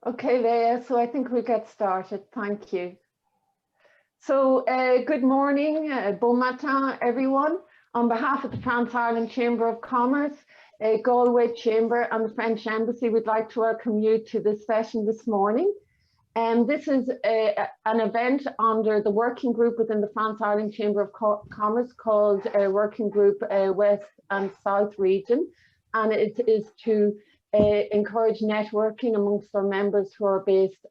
Okay, Leah, so I think we'll get started. Thank you. So good morning, bon matin, everyone. On behalf of the France Ireland Chamber of Commerce, Galway Chamber and the French Embassy, we'd like to welcome you to this session this morning. This is an event under the working group within the France Ireland Chamber of Commerce called Working Group West and South Region, and it is to encourage networking amongst our members who are based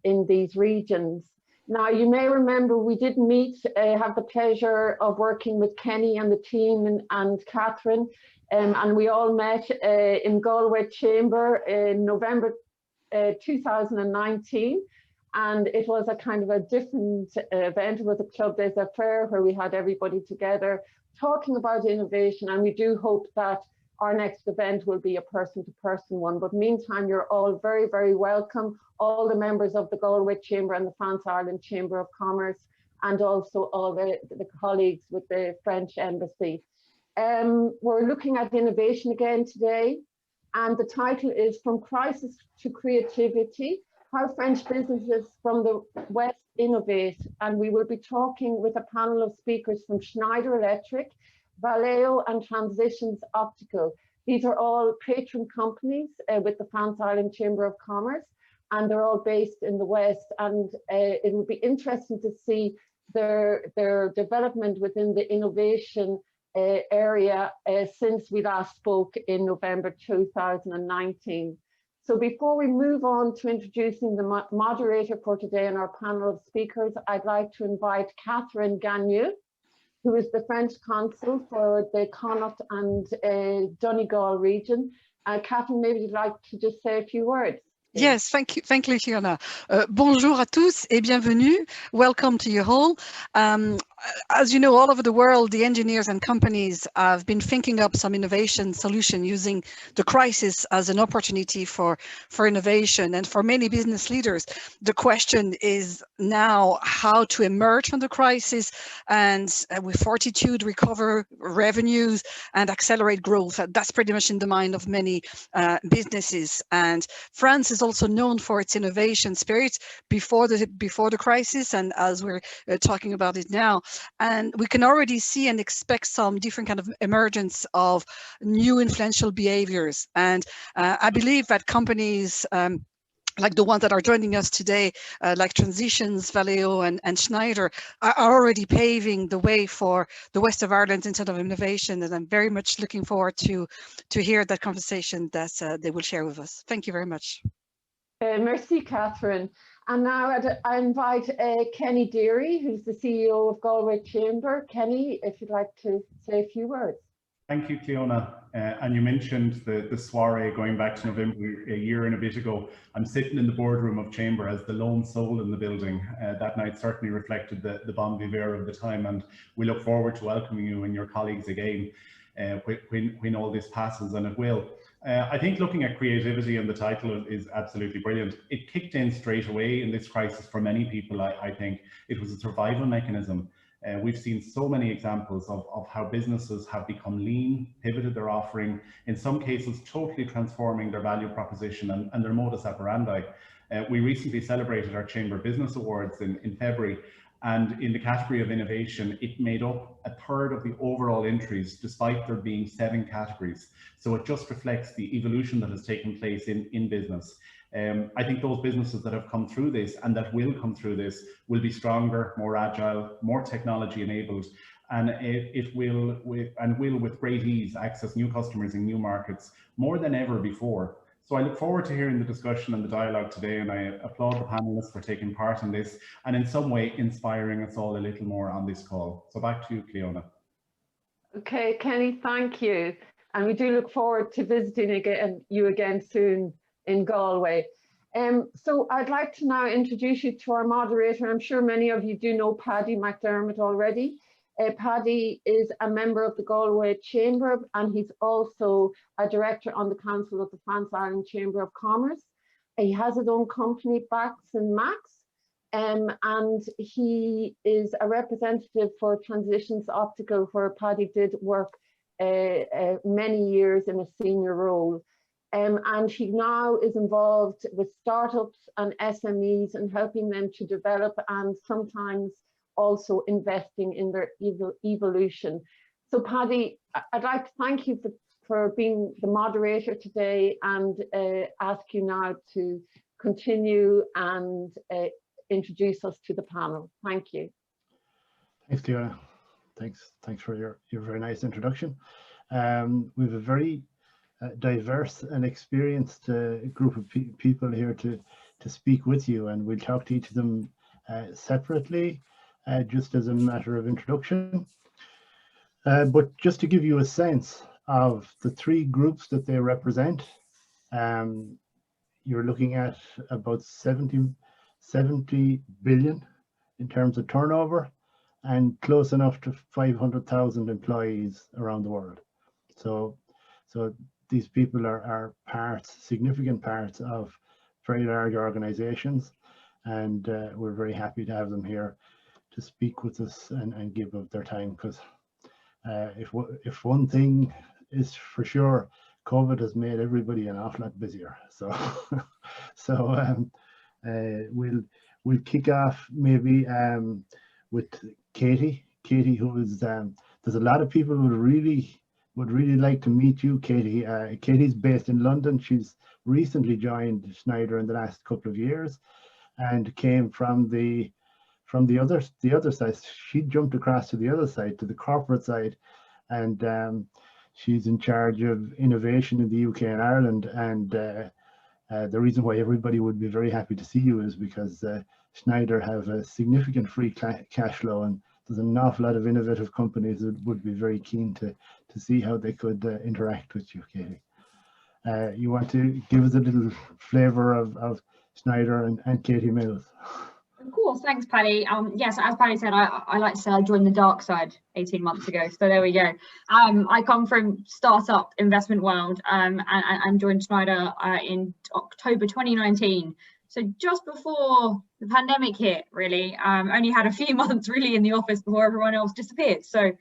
in these regions. Now, you may remember we did meet, have the pleasure of working with Kenny and the team and Catherine, and we all met in Galway Chamber in November 2019, and it was a kind of a different event. It was a Club des Affaires where we had everybody together talking about innovation, and we do hope that our next event will be a person-to-person one. But meantime, you're all very, very welcome, all the members of the Galway Chamber and the France Ireland Chamber of Commerce, and also all the colleagues with the French Embassy. We're looking at innovation again today, and the title is From Crisis to Creativity, How French Businesses from the West Innovate. And we will be talking with a panel of speakers from Schneider Electric, Valeo and Transitions Optical. These are all patron companies with the France Ireland Chamber of Commerce, and they're all based in the West. And it will be interesting to see their development within the innovation area since we last spoke in November 2019. So before we move on to introducing the moderator for today and our panel of speakers, I'd like to invite Catherine Gagneux, who is the French consul for the Connaught and Donegal region. Catherine, maybe you'd like to just say a few words. Yes, thank you, Fiona. Bonjour à tous et bienvenue. Welcome to you all. As you know, all over the world, the engineers and companies have been thinking up some innovation solution using the crisis as an opportunity for innovation. And for many business leaders, the question is now how to emerge from the crisis and with fortitude recover revenues and accelerate growth. That's pretty much in the mind of many businesses. And France is also known for its innovation spirit before the crisis, and as we're talking about it now. And we can already see and expect some different kind of emergence of new influential behaviors. And I believe that companies like the ones that are joining us today, like Transitions, Valeo and Schneider, are already paving the way for the West of Ireland in terms of innovation. And I'm very much looking forward to hear that conversation that they will share with us. Thank you very much. Merci, Catherine. And now I invite Kenny Deary, who's the CEO of Galway Chamber. Kenny, if you'd like to say a few words. Thank you, Cleona. And you mentioned the soiree going back to November a year and a bit ago. I'm sitting in the boardroom of Chamber as the lone soul in the building. That night certainly reflected the bon vivre of the time, and we look forward to welcoming you and your colleagues again when all this passes, and it will. I think looking at creativity in the title is absolutely brilliant. It kicked in straight away in this crisis for many people. I think it was a survival mechanism. We've seen so many examples of how businesses have become lean, pivoted their offering, in some cases totally transforming their value proposition and their modus operandi. We recently celebrated our Chamber Business Awards in February, and in the category of innovation, it made up a third of the overall entries, despite there being 7 categories. So it just reflects the evolution that has taken place in business. I think those businesses that have come through this and that will come through this will be stronger, more agile, more technology enabled, and it will with great ease access new customers in new markets more than ever before. So I look forward to hearing the discussion and the dialogue today, and I applaud the panelists for taking part in this and in some way inspiring us all a little more on this call. So back to you, Cleona. Okay, Kenny, thank you. And we do look forward to visiting you again soon in Galway. So I'd like to now introduce you to our moderator. I'm sure many of you do know Paddy McDermott already. Paddy is a member of the Galway Chamber, and he's also a director on the Council of the France Ireland Chamber of Commerce. He has his own company, Backs and Max, and he is a representative for Transitions Optical, where Paddy did work many years in a senior role. And he now is involved with startups and SMEs and helping them to develop and sometimes also investing in their evolution. So Paddy, I'd like to thank you for being the moderator today and ask you now to continue and introduce us to the panel. Thank you. Thanks, Fiona. Thanks for your very nice introduction. We have a very diverse and experienced group of people here to speak with you, and we'll talk to each of them separately, just as a matter of introduction. But just to give you a sense of the three groups that they represent, you're looking at about 70 billion in terms of turnover, and close enough to 500,000 employees around the world. So these people are significant parts of very large organizations, and we're very happy to have them here to speak with us and give up their time, because if one thing is for sure, COVID has made everybody an awful lot busier. So we'll kick off maybe with Katie, who is there's a lot of people who would really like to meet you, Katie. Katie's based in London. She's recently joined Schneider in the last couple of years, and came from the other side. She jumped across to the other side, to the corporate side, and she's in charge of innovation in the UK and Ireland. And the reason why everybody would be very happy to see you is because Schneider have a significant free cash flow, and there's an awful lot of innovative companies that would be very keen to see how they could interact with you, Katie. You want to give us a little flavour of Schneider and Katie Mills? Of course, thanks, Paddy. Yes, as Paddy said, I like to say I joined the dark side 18 months ago. So there we go. I come from startup investment world and joined Schneider in October 2019. So just before the pandemic hit, really. Only had a few months really in the office before everyone else disappeared. So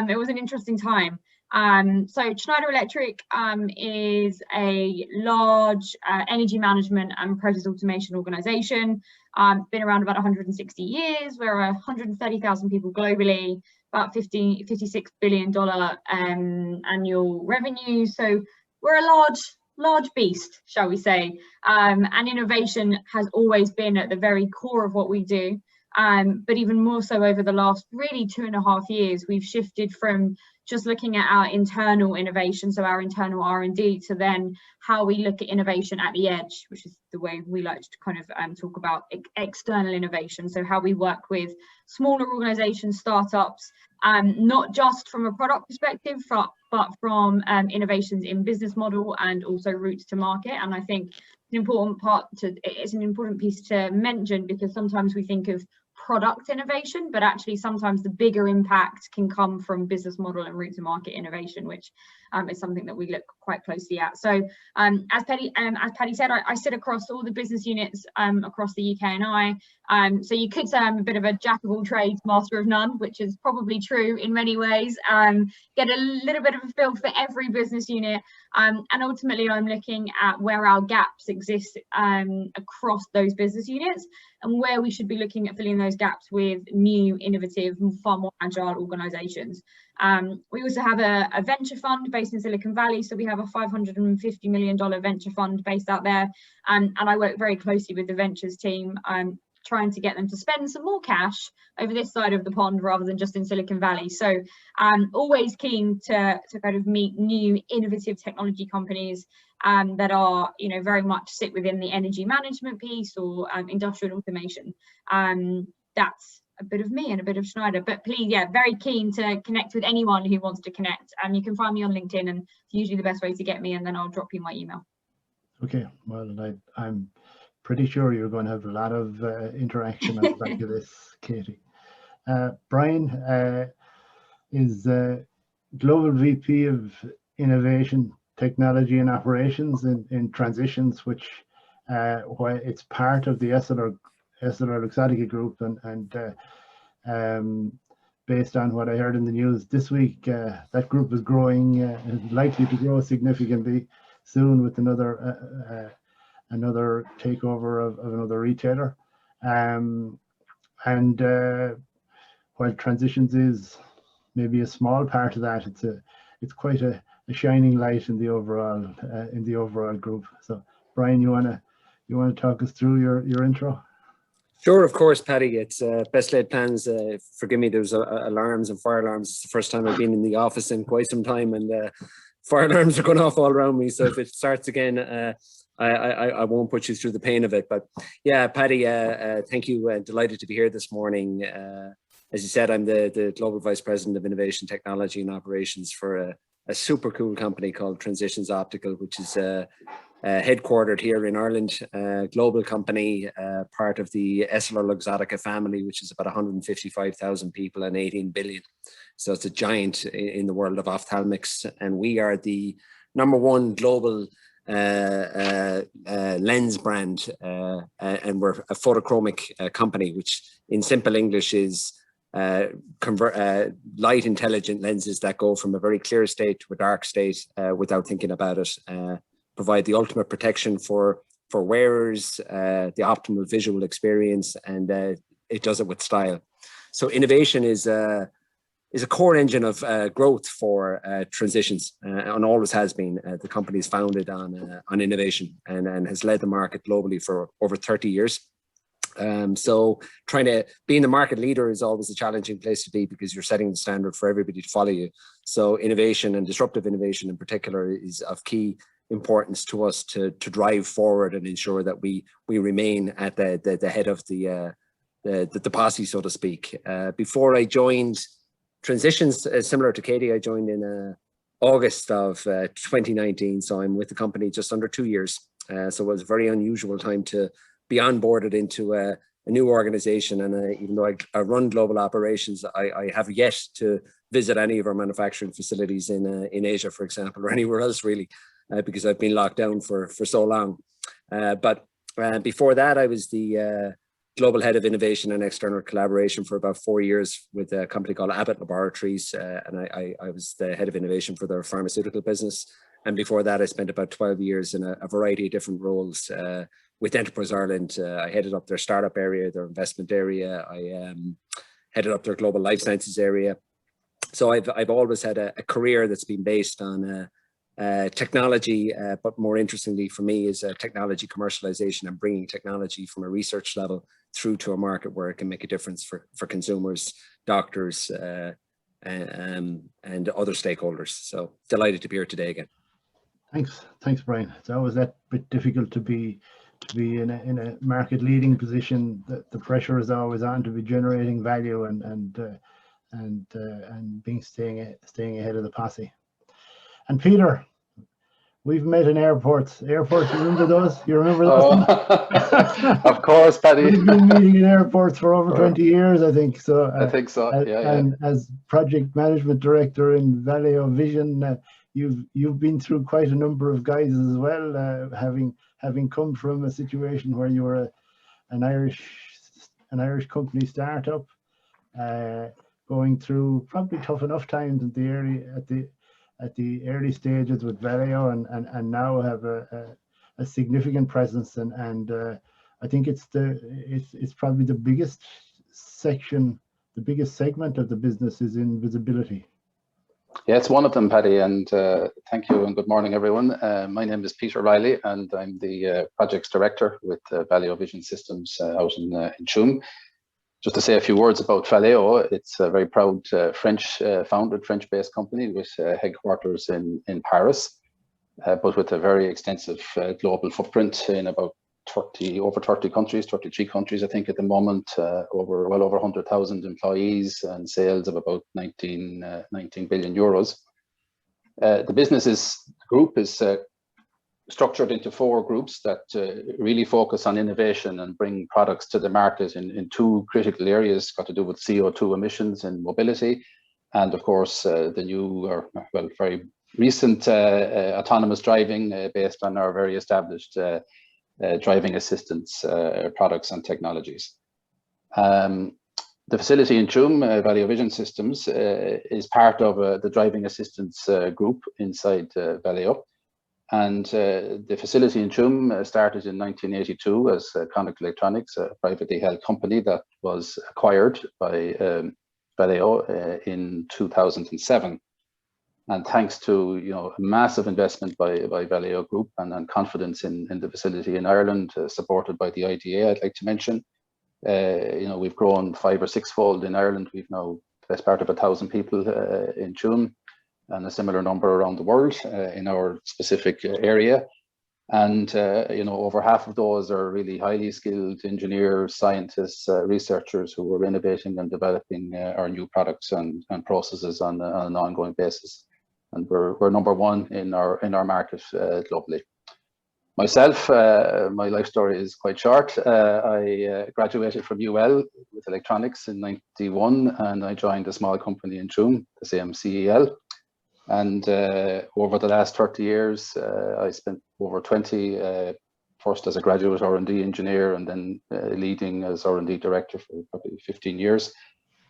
it was an interesting time. So Schneider Electric is a large energy management and process automation organization. Been around about 160 years. We're 130,000 people globally, about $56 billion annual revenue. So we're a large beast, shall we say, and innovation has always been at the very core of what we do. But even more so over the last really 2.5 years, we've shifted from just looking at our internal innovation, so our internal R&D, to then how we look at innovation at the edge, which is the way we like to kind of talk about external innovation. So how we work with smaller organizations, startups, not just from a product perspective, but from innovations in business model and also routes to market. And I think it's an important piece to mention, because sometimes we think of product innovation, but actually sometimes the bigger impact can come from business model and route to market innovation, which is something that we look quite closely at. So as Paddy said, I sit across all the business units across the UK and I. So you could say I'm a bit of a jack of all trades, master of none, which is probably true in many ways. Get a little bit of a feel for every business unit, and ultimately I'm looking at where our gaps exist across those business units, and where we should be looking at filling those gaps with new, innovative, far more agile organizations. We also have a venture fund based in Silicon Valley. So we have a $550 million venture fund based out there. And I work very closely with the ventures team, trying to get them to spend some more cash over this side of the pond rather than just in Silicon Valley. So always keen to kind of meet new innovative technology companies that are, very much sit within the energy management piece or industrial automation. That's a bit of me and a bit of Schneider, but please, very keen to connect with anyone who wants to connect. You can find me on LinkedIn, and it's usually the best way to get me, and then I'll drop you my email. Okay, well, I'm pretty sure you're going to have a lot of interaction on the back of this, Katie. Brian is Global VP of Innovation, Technology and Operations in Transitions, which it's part of the Essilor Luxottica Group, and based on what I heard in the news this week, that group is growing, is likely to grow significantly. soon with another takeover of another retailer. While Transitions is maybe a small part of that, it's quite a shining light in the overall group. So Brian, you wanna talk us through your intro? Sure, of course, Paddy. It's best laid plans. Forgive me, there's alarms and fire alarms. It's the first time I've been in the office in quite some time, and fire alarms are going off all around me. So if it starts again, I won't put you through the pain of it. But yeah, Paddy, thank you. Delighted to be here this morning. As you said, I'm the Global Vice President of Innovation, Technology and Operations for a super cool company called Transitions Optical, which is headquartered here in Ireland, global company, part of the EssilorLuxottica family, which is about 155,000 people and 18 billion. So it's a giant in the world of ophthalmics. And we are the #1 global lens brand, and we're a photochromic company, which in simple English is light intelligent lenses that go from a very clear state to a dark state without thinking about it. Provide the ultimate protection for wearers, the optimal visual experience, and it does it with style. So innovation is a core engine of growth for Transitions, and always has been. The company is founded on innovation and has led the market globally for over 30 years. So being the market leader is always a challenging place to be, because you're setting the standard for everybody to follow you. So innovation, and disruptive innovation in particular, is of key importance to us to drive forward and ensure that we remain at the head of the posse, so to speak. Before I joined Transitions, similar to Katie, I joined in August of 2019, so I'm with the company just under 2 years. So it was a very unusual time to be onboarded into a new organization, and even though I run global operations, I have yet to visit any of our manufacturing facilities in Asia, for example, or anywhere else really, because I've been locked down for so long. But before that, I was the global head of innovation and external collaboration for about 4 years with a company called Abbott Laboratories, and I was the head of innovation for their pharmaceutical business. And before that, I spent about 12 years in a variety of different roles with Enterprise Ireland. I headed up their startup area, their investment area. I headed up their global life sciences area. So I've always had a career that's been based on technology, but more interestingly for me is technology commercialization, and bringing technology from a research level through to a market where it can make a difference for consumers, doctors, and other stakeholders. So delighted to be here today again. Thanks, Brian. It's always that bit difficult to be in a market leading position. The pressure is always on to be generating value and staying ahead of the posse. And Peter, we've met in airports. You remember those? You remember those? Oh, of course, Paddy. We've been meeting in airports for over 20 years, I think. So I think so. Yeah. And as project management director in Valeo Vision, you've been through quite a number of guises as well, having come from a situation where you were an Irish company startup, going through probably tough enough times at the early stages with Valeo, and now have a significant presence, and I think it's probably the biggest section, the biggest segment of the business is in visibility. Yeah, it's one of them, Paddy, and thank you and good morning, everyone. My name is Peter Riley, and I'm the projects director with Valeo Vision Systems out in Tuam. Just to say a few words about Valeo, it's a very proud French-founded, French-based company with headquarters in Paris, but with a very extensive global footprint in about over 30 countries, 33 countries, I think, at the moment, well over 100,000 employees and sales of about 19 billion euros. The group is structured into 4 groups that really focus on innovation and bring products to the market in 2 critical areas, got to do with CO2 emissions and mobility, and of course the new, or well, very recent autonomous driving based on our very established driving assistance products and technologies. The facility in Tuam, Valeo Vision Systems, is part of the driving assistance group inside Valeo. And the facility in Tuam started in 1982 as Conic Electronics, a privately held company that was acquired by Valeo in 2007. And thanks to a massive investment by Valeo Group and confidence in the facility in Ireland, supported by the IDA, I'd like to mention, we've grown 5 or 6-fold in Ireland. We've now the best part of 1,000 people in Tuam, and a similar number around the world in our specific area. And over half of those are really highly skilled engineers, scientists, researchers who are innovating and developing our new products and processes on an ongoing basis. And we're number one in our market globally. Myself, my life story is quite short. I graduated from UL with electronics in '91, and I joined a small company in Tuam, the same CEL. And over the last 30 years, I spent over 20, first as a graduate R&D engineer, and then leading as R&D director for probably 15 years.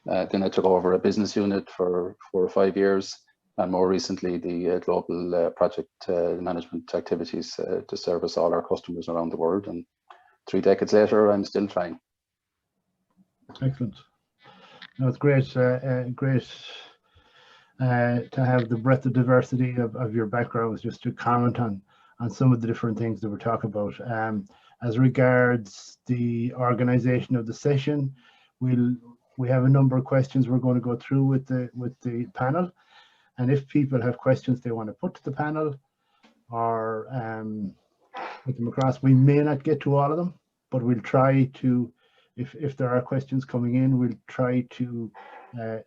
Then I took over a business unit for 4 or 5 years, and more recently the global project management activities to service all our customers around the world. And 3 decades later, I'm still trying. Excellent. No, it's great. Great. To have the breadth of diversity of your backgrounds, just to comment on some of the different things that we're talking about. As regards the organization of the session, we have a number of questions we're going to go through with the panel, and if people have questions they want to put to the panel or put them across, we may not get to all of them, but we'll try to, if there are questions coming in, we'll try to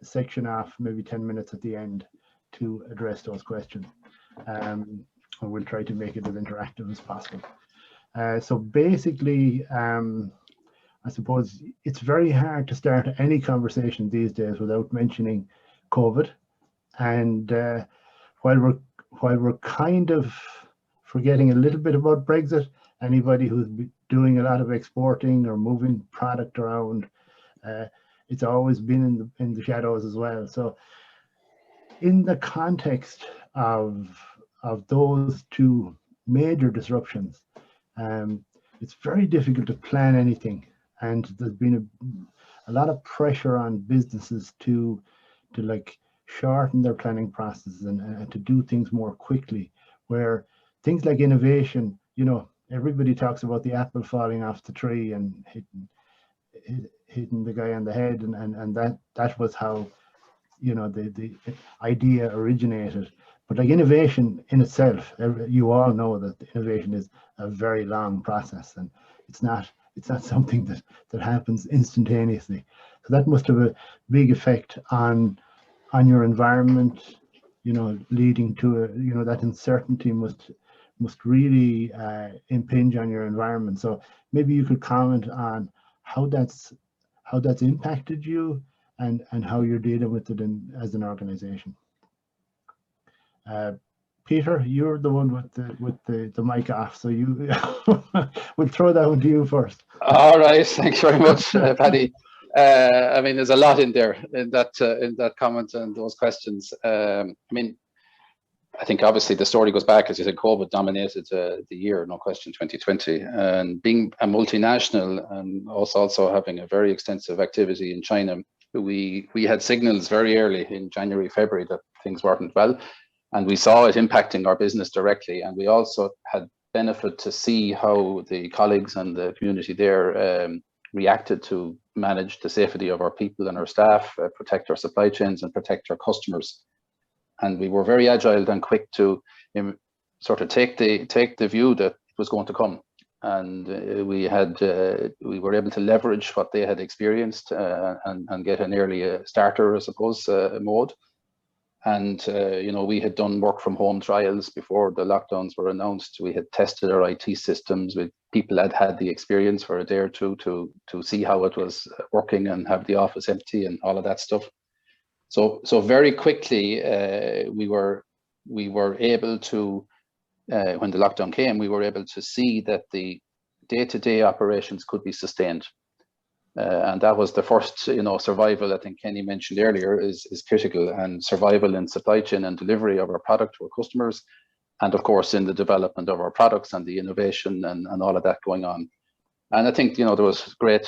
section off maybe 10 minutes at the end to address those questions, and we'll try to make it as interactive as possible. So basically, I suppose it's very hard to start any conversation these days without mentioning COVID, and while we're kind of forgetting a little bit about Brexit, anybody who's doing a lot of exporting or moving product around, it's always been in the shadows as well. So in the context of those 2 major disruptions, it's very difficult to plan anything, and there's been a lot of pressure on businesses to like shorten their planning processes and to do things more quickly, where things like innovation, everybody talks about the apple falling off the tree and hitting the guy on the head, and that was how the idea originated. But like innovation in itself, you all know that innovation is a very long process, and it's not something that happens instantaneously. So that must have a big effect on your environment, leading to that uncertainty must really impinge on your environment. So maybe you could comment on how that's impacted you and how you're dealing with it as an organization. Peter, you're the one with the mic off, so you we'll throw that one to you first. All right, thanks very much, Paddy. I mean, there's a lot in there in that comment and those questions. I mean, I think obviously the story goes back, as you said, COVID dominated the year, no question, 2020, and being a multinational and also having a very extensive activity in China, we had signals very early in January, February that things weren't well, and we saw it impacting our business directly. And we also had benefit to see how the colleagues and the community there reacted to manage the safety of our people and our staff, protect our supply chains and protect our customers. And we were very agile and quick to sort of take the view that it was going to come. And we were able to leverage what they had experienced and get an early starter, I suppose, mode. And we had done work from home trials before the lockdowns were announced. We had tested our IT systems with people that had the experience for a day or two to see how it was working and have the office empty and all of that stuff. So very quickly we were able to, when the lockdown came, we were able to see that the day-to-day operations could be sustained. And that was the first, survival. I think Kenny mentioned earlier is critical, and survival in supply chain and delivery of our product to our customers, and of course in the development of our products and the innovation and all of that going on. And I think, there was great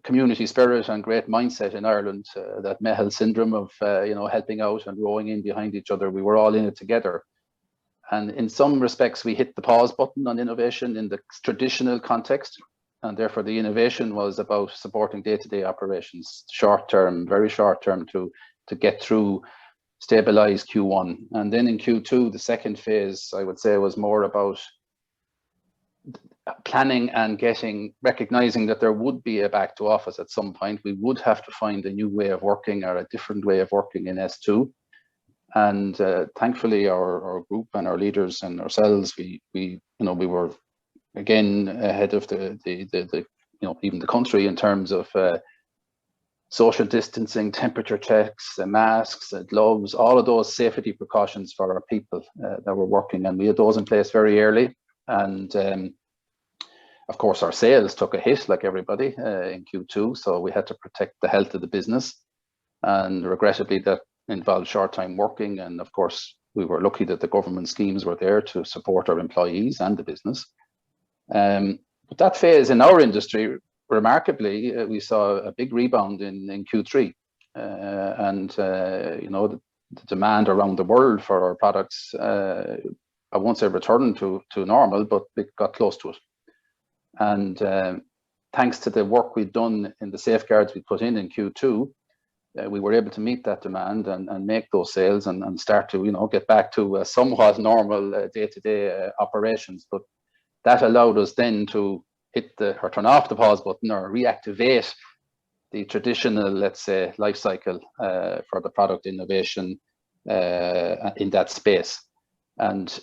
community spirit and great mindset in Ireland, that Mehel syndrome of, helping out and rowing in behind each other. We were all in it together. And in some respects, we hit the pause button on innovation in the traditional context. And therefore, the innovation was about supporting day-to-day operations, short-term, very short-term, to get through, stabilize Q1. And then in Q2, the second phase, I would say, was more about planning and recognizing that there would be a back to office at some point. We would have to find a new way of working or a different way of working in S2. And thankfully, our group and our leaders and ourselves, we were again ahead of the even the country in terms of social distancing, temperature checks, masks, gloves, all of those safety precautions for our people that were working, and we had those in place very early. And of course, our sales took a hit like everybody in Q2, so we had to protect the health of the business, and regrettably that involved short-time working. And of course, we were lucky that the government schemes were there to support our employees and the business. But that phase in our industry, remarkably, we saw a big rebound in Q3, and the demand around the world for our products, I won't say returned to normal, but it got close to it. And thanks to the work we've done in the safeguards we put in Q2, we were able to meet that demand and make those sales and start to get back to somewhat normal day-to-day operations. But that allowed us then to turn off the pause button or reactivate the traditional, let's say, life cycle for the product innovation in that space. And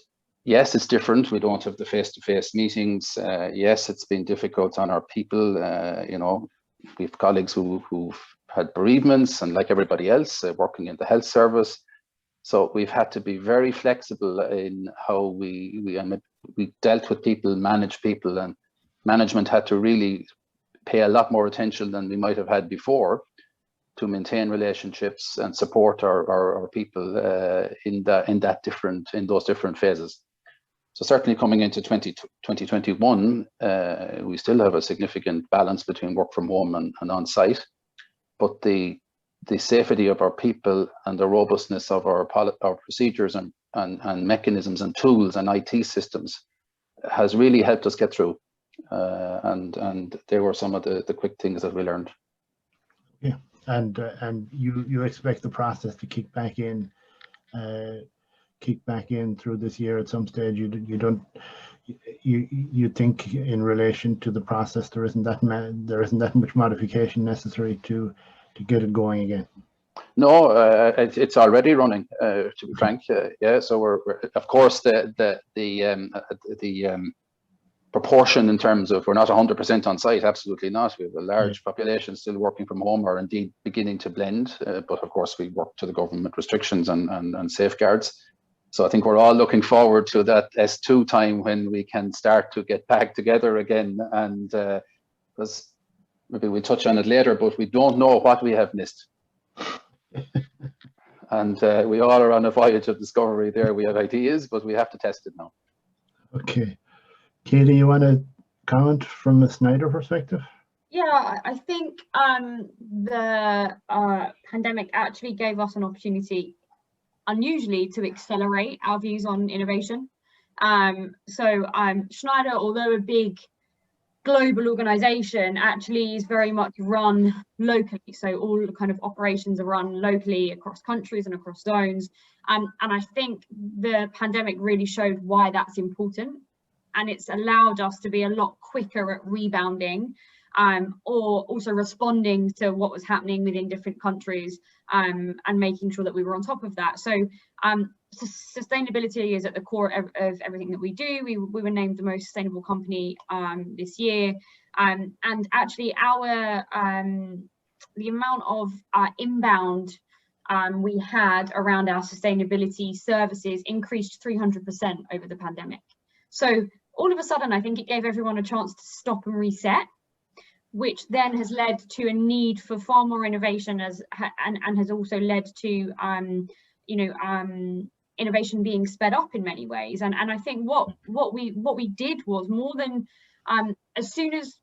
yes, it's different. We don't have the face-to-face meetings. Yes, it's been difficult on our people. We have colleagues who've had bereavements, and like everybody else, working in the health service. So we've had to be very flexible in how we dealt with people, managed people, and management had to really pay a lot more attention than we might have had before to maintain relationships and support our people in those different phases. So certainly coming into 2021, we still have a significant balance between work from home and on site, but the safety of our people and the robustness of our procedures and mechanisms and tools and IT systems has really helped us get through. And there were some of the quick things that we learned. Yeah, and you expect the process to kick back in through this year at some stage. You think in relation to the process there isn't that much modification necessary to get it going again? No, it's already running, to be frank. Yeah, so we're of course the proportion in terms of we're not 100% on site, absolutely not. We have a large population still working from home, or indeed beginning to blend, but of course we work to the government restrictions and safeguards. So I think we're all looking forward to that S2 time when we can start to get back together again. And because maybe we'll touch on it later, but we don't know what we have missed. And we all are on a voyage of discovery there. We have ideas, but we have to test it now. Okay. Katie, you want to comment from a Schneider perspective? Yeah, I think the pandemic actually gave us an opportunity, unusually, to accelerate our views on innovation. Schneider, although a big global organization, actually is very much run locally. So all the kind of operations are run locally across countries and across zones. And I think the pandemic really showed why that's important. And it's allowed us to be a lot quicker at rebounding, or also responding to what was happening within different countries, and making sure that we were on top of that. So sustainability is at the core of everything that we do. We were named the most sustainable company this year, and actually the amount of inbound we had around our sustainability services increased 300% over the pandemic. So all of a sudden, I think it gave everyone a chance to stop and reset, which then has led to a need for far more innovation, and has also led to innovation being sped up in many ways. And I think what we did was more than as soon as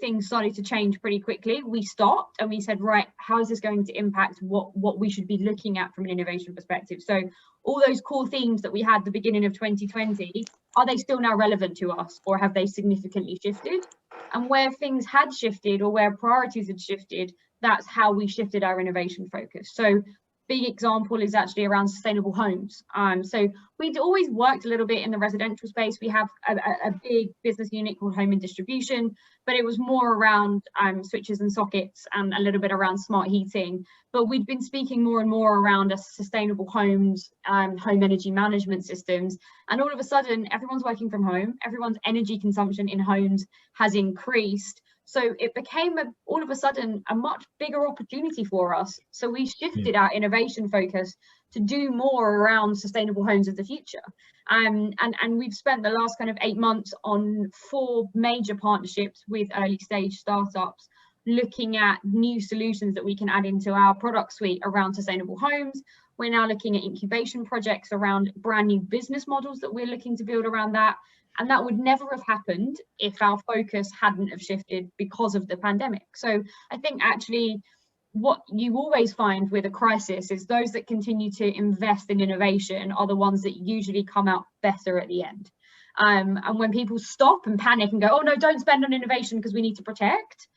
things started to change pretty quickly, we stopped and we said, right, how is this going to impact what we should be looking at from an innovation perspective? So all those core themes that we had at the beginning of 2020, are they still now relevant to us, or have they significantly shifted? And where things had shifted or where priorities had shifted, that's how we shifted our innovation focus. So big example is actually around sustainable homes. So we'd always worked a little bit in the residential space. We have a big business unit called Home and Distribution, but it was more around switches and sockets and a little bit around smart heating. But we'd been speaking more and more around sustainable homes, home energy management systems. And all of a sudden, everyone's working from home. Everyone's energy consumption in homes has increased. So it became all of a sudden a much bigger opportunity for us. So we shifted our innovation focus to do more around sustainable homes of the future. And we've spent the last kind of 8 months on 4 major partnerships with early stage startups, looking at new solutions that we can add into our product suite around sustainable homes. We're now looking at incubation projects around brand new business models that we're looking to build around that. And that would never have happened if our focus hadn't have shifted because of the pandemic. So I think actually what you always find with a crisis is those that continue to invest in innovation are the ones that usually come out better at the end. And when people stop and panic and go, oh no, don't spend on innovation because we need to protect,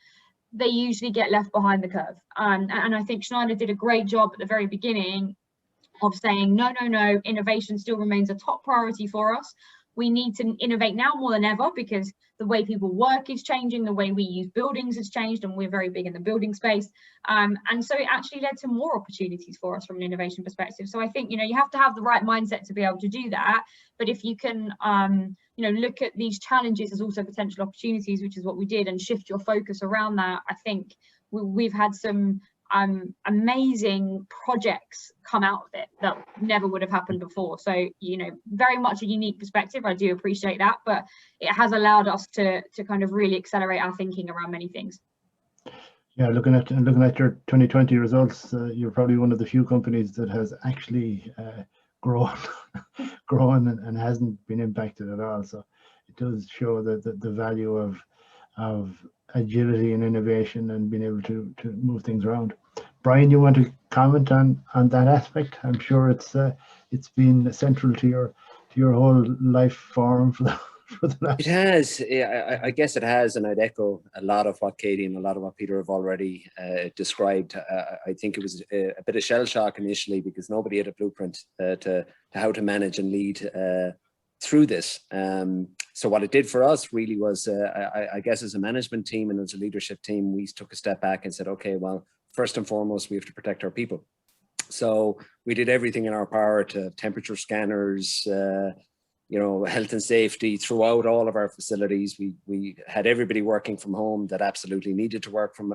they usually get left behind the curve. And I think Schneider did a great job at the very beginning of saying, no, innovation still remains a top priority for us. We need to innovate now more than ever because the way people work is changing, the way we use buildings has changed, and we're very big in the building space. And so it actually led to more opportunities for us from an innovation perspective. So I think, you have to have the right mindset to be able to do that. But if you can, look at these challenges as also potential opportunities, which is what we did, and shift your focus around that, I think we've had some amazing projects come out of it that never would have happened before. So, very much a unique perspective. I do appreciate that, but it has allowed us to kind of really accelerate our thinking around many things. Yeah, looking at your 2020 results, you're probably one of the few companies that has actually grown and hasn't been impacted at all. So it does show that the value of agility and innovation and being able to move things around. Brian, you want to comment on that aspect? I'm sure it's been central to your whole life form for the last. It has. Yeah, I guess it has, and I'd echo a lot of what Katie and a lot of what Peter have already described. I think it was a bit of shell shock initially because nobody had a blueprint to how to manage and lead through this. So what it did for us really was, I guess as a management team and as a leadership team, we took a step back and said, okay, well, first and foremost, we have to protect our people. So we did everything in our power to temperature scanners, health and safety throughout all of our facilities. We had everybody working from home that absolutely needed to work from,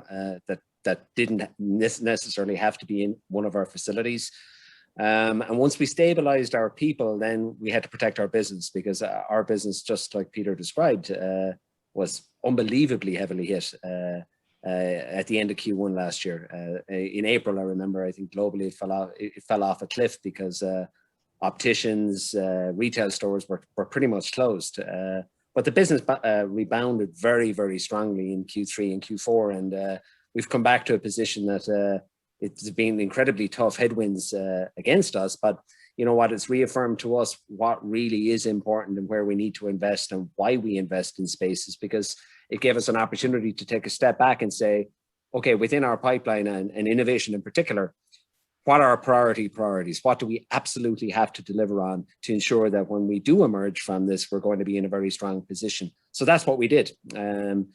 that didn't necessarily have to be in one of our facilities. And once we stabilized our people, then we had to protect our business because our business, just like Peter described, was unbelievably heavily hit at the end of Q1 last year. In April, I remember, I think globally it fell off a cliff because opticians, retail stores were pretty much closed. But the business rebounded very, very strongly in Q3 and Q4. And we've come back to a position that it's been incredibly tough headwinds against us, but you know what, it's reaffirmed to us what really is important and where we need to invest and why we invest in spaces, because it gave us an opportunity to take a step back and say, okay, within our pipeline and innovation in particular, what are our priorities? What do we absolutely have to deliver on to ensure that when we do emerge from this, we're going to be in a very strong position? So that's what we did. And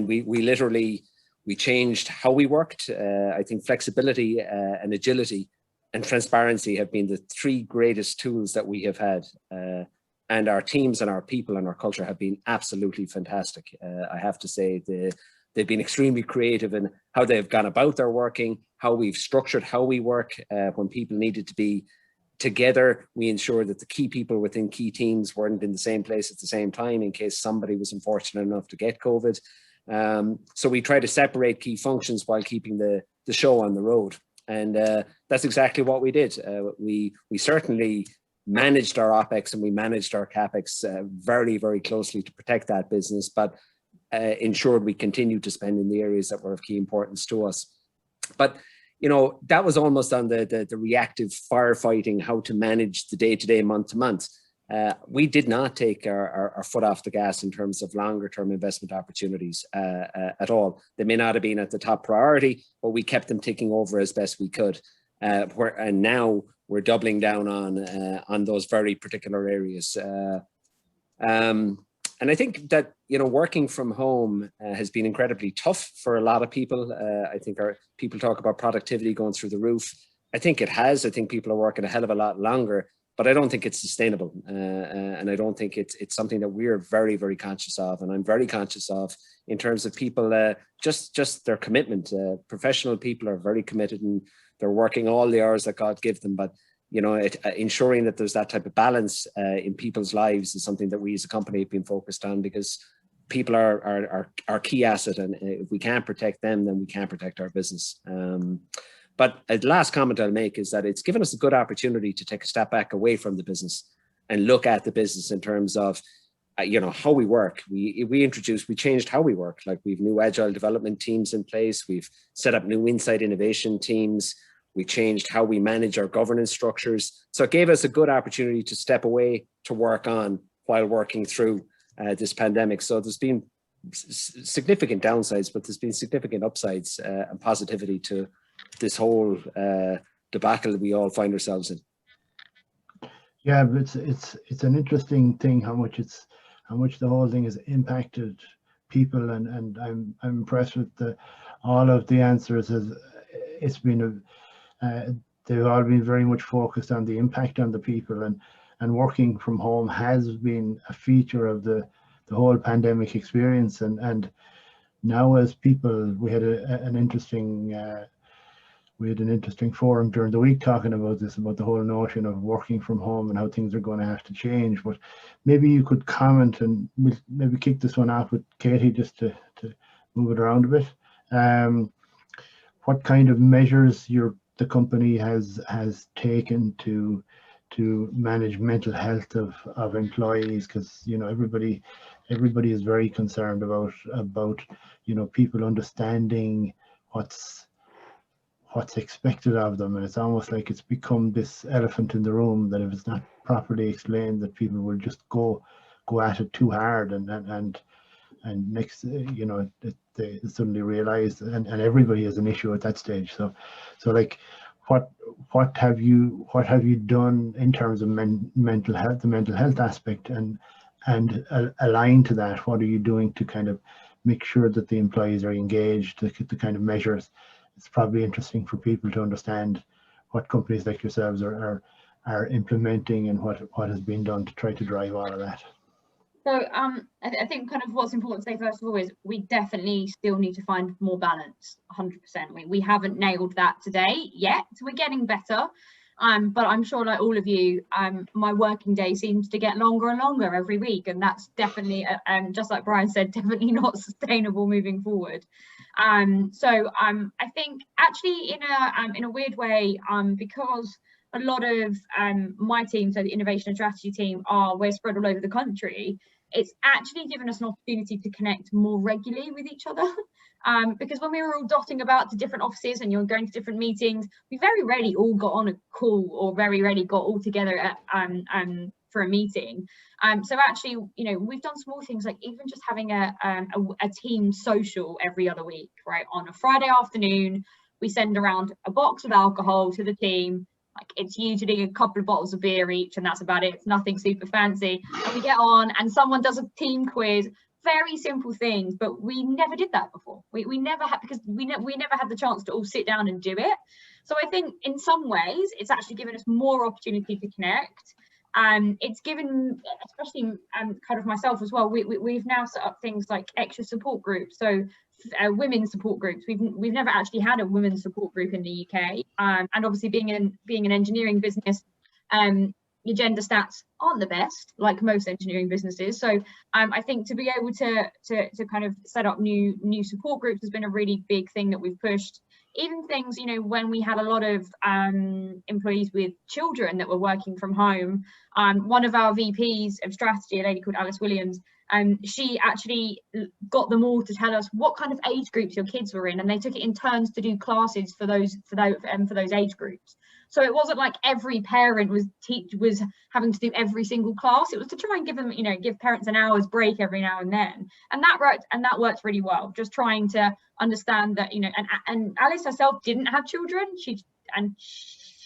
we literally, we changed how we worked. I think flexibility and agility and transparency have been the 3 greatest tools that we have had. And our teams and our people and our culture have been absolutely fantastic. I have to say they've been extremely creative in how they've gone about their working, how we've structured how we work. When people needed to be together, we ensured that the key people within key teams weren't in the same place at the same time in case somebody was unfortunate enough to get COVID. So we try to separate key functions while keeping the show on the road. And that's exactly what we did. We certainly managed our OPEX and we managed our CAPEX very, very closely to protect that business, but ensured we continued to spend in the areas that were of key importance to us. But, you know, that was almost on the reactive firefighting, how to manage the day-to-day, month-to-month. We did not take our foot off the gas in terms of longer term investment opportunities at all. They may not have been at the top priority, but we kept them ticking over as best we could. And now we're doubling down on those very particular areas. And I think that, you know, working from home has been incredibly tough for a lot of people. I think people talk about productivity going through the roof. I think it has. I think people are working a hell of a lot longer, but I don't think it's sustainable. And I don't think it's something that we're very, very conscious of. And I'm very conscious of in terms of people, just their commitment. Professional people are very committed and they're working all the hours that God gives them. But, you know, ensuring that there's that type of balance in people's lives is something that we as a company have been focused on, because people are our key asset. And if we can't protect them, then we can't protect our business. But the last comment I'll make is that it's given us a good opportunity to take a step back away from the business and look at the business in terms of, you know, how we work. We changed how we work. Like, we've new agile development teams in place. We've set up new insight innovation teams. We changed how we manage our governance structures. So it gave us a good opportunity to step away to work on while working through this pandemic. So there's been significant downsides, but there's been significant upsides and positivity to this whole debacle that we all find ourselves in. Yeah, but it's an interesting thing how much the whole thing has impacted people, and I'm impressed with all of the answers. It's been they've all been very much focused on the impact on the people, and working from home has been a feature of the whole pandemic experience. And now, as people, we had an interesting forum during the week talking about this, about the whole notion of working from home and how things are going to have to change. But maybe you could comment, and we'll maybe kick this one off with Katie just to move it around a bit. What kind of measures the company has taken to manage mental health of employees? Because, you know, everybody is very concerned about you know, people understanding what's expected of them, and it's almost like it's become this elephant in the room that if it's not properly explained, that people will just go at it too hard, and next, you know, they suddenly realize, and everybody has an issue at that stage. So like, what have you done in terms of mental health, the mental health aspect, and aligned to that? What are you doing to kind of make sure that the employees are engaged, the kind of measures? It's probably interesting for people to understand what companies like yourselves are implementing, and what has been done to try to drive all of that. So I think kind of what's important to say first of all is we definitely still need to find more balance. 100%. We haven't nailed that today yet. We're getting better. But I'm sure, like all of you, my working day seems to get longer and longer every week, and that's definitely, just like Brian said, definitely not sustainable moving forward. So I think actually in a weird way, because a lot of my team, so the innovation and strategy team, we're spread all over the country. It's actually given us an opportunity to connect more regularly with each other. Because when we were all dotting about to different offices and you're going to different meetings, we very rarely all got on a call, or very rarely got all together for a meeting. So actually, you know, we've done small things like even just having a team social every other week, right? On a Friday afternoon, we send around a box of alcohol to the team. Like, it's usually a couple of bottles of beer each, and that's about it. It's nothing super fancy. And we get on and someone does a team quiz. Very simple things, but we never did that before. We never had, because we never had the chance to all sit down and do it. So I think in some ways it's actually given us more opportunity to connect. It's given, especially kind of myself as well, we've now set up things like extra support groups. So women's support groups. We've never actually had a women's support group in the UK. And obviously being an engineering business, your gender stats aren't the best, like most engineering businesses. So I think to be able to kind of set up new support groups has been a really big thing that we've pushed. even things, you know, when we had a lot of employees with children that were working from home, one of our VPs of strategy, a lady called Alice Williams, she actually got them all to tell us what kind of age groups your kids were in, and they took it in turns to do classes for those age groups. So it wasn't like every parent was having to do every single class. It was to try and give them, you know, give parents an hour's break every now and then, and that worked really well. Just trying to understand that, you know, and Alice herself didn't have children. She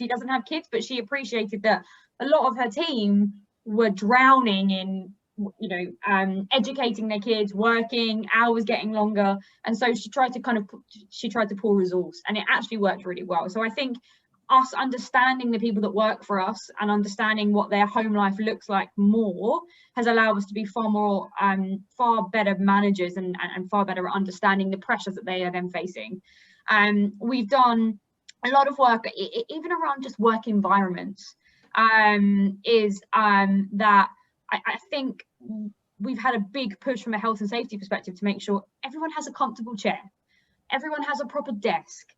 doesn't have kids, but she appreciated that a lot of her team were drowning in, you know, educating their kids, working, hours getting longer, and so she tried to pour resource, and it actually worked really well. So I think us understanding the people that work for us and understanding what their home life looks like more has allowed us to be far better managers and far better at understanding the pressures that they are then facing. We've done a lot of work even around just work environments, that I think we've had a big push from a health and safety perspective to make sure everyone has a comfortable chair, everyone has a proper desk.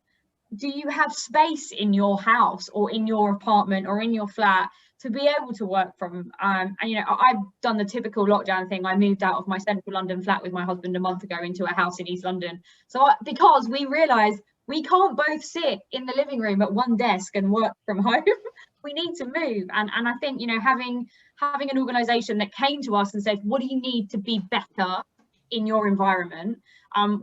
Do you have space in your house or in your apartment or in your flat to be able to work from? And you know, I've done the typical lockdown thing. I moved out of my central London flat with my husband a month ago into a house in East London. So because we realised we can't both sit in the living room at one desk and work from home, we need to move. And I think, you know, having an organisation that came to us and said, what do you need to be better in your environment,